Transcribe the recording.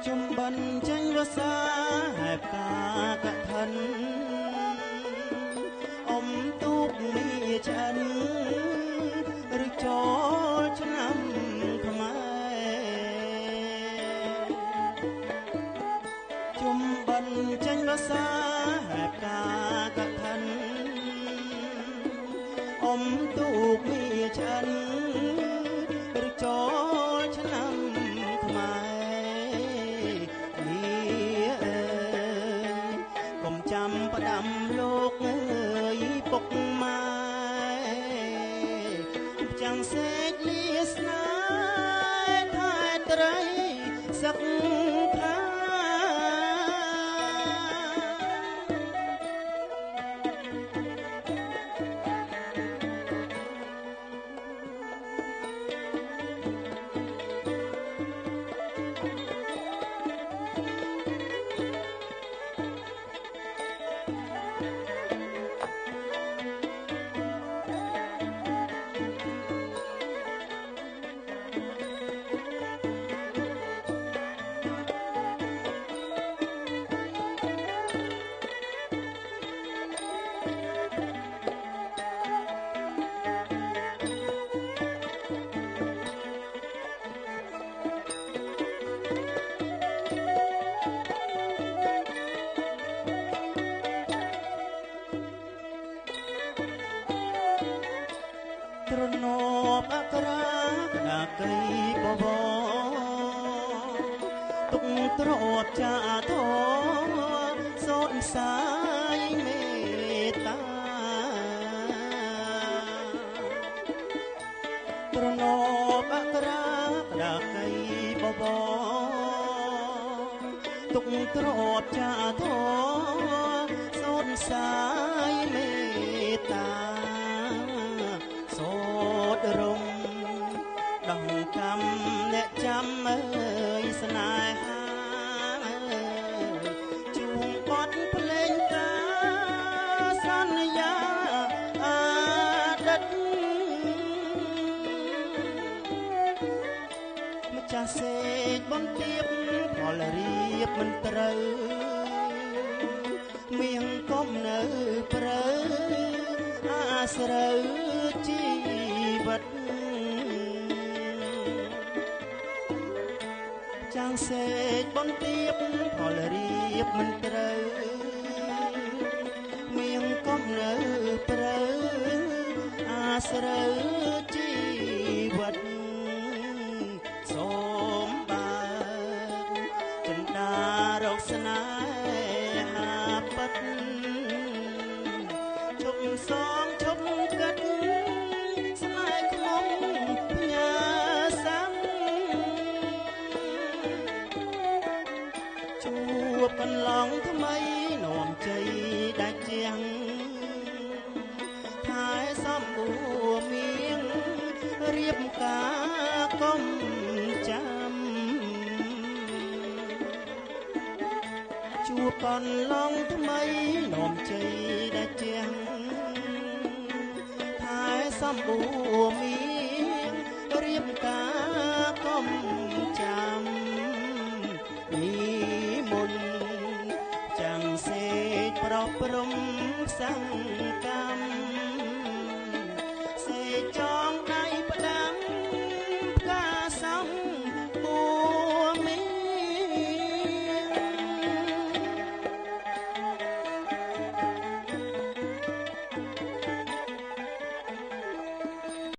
ជំបិនចេញវសាហេបការកឋិនអ៊ំទូកមានឆ្អិនឬចូលឆ្នាំខ្មែរជំបិនចេញវសាហេបការកឋិនអ៊ំទូកមានឆ្អិនឬចូលឆ្នាំចាំផ្ដាំលោកអើយពុកម៉ែចាំសេចលាស្នេហ៍ថែត្រីសឹកខាត្រណប់អក្រាដាកៃបបទុកទ្របចាធមសូនសាយមេតាត្រណប់អក្រាដាកៃបបទុកទ្របចាធមសូនសាយមេតារំដងកម្មអ្នកចាំអើយស្នេហាជួងបាត់ភ្លេងការសន្យាអតីតម្ចាស់សេកបន្ទាបផលរៀបមិនត្រូវមៀងកុំនៅព្រើអាស្រូវជីវិតចាំងសេកបន្ទាបផលរៀបមិនត្រូវមៀងកុំនៅព្រើអាស្រូវជីវិតសូមបើចិន្តារកស្នេហាពិតជុំសងជុំកាត់ស្នេហ៍ក្នុងផ្ញើសាំជួបកន្លងថ្មីនាំជ័យដាច់ជាងថែសំបួមៀងរៀបការកុំចាំជួបកន្លងថ្មីនាំជ័យដាច់ជាងសំបួមៀងរៀបការកុំចាំពីមុនចាំសេកប្រព្រំសង្កម្ម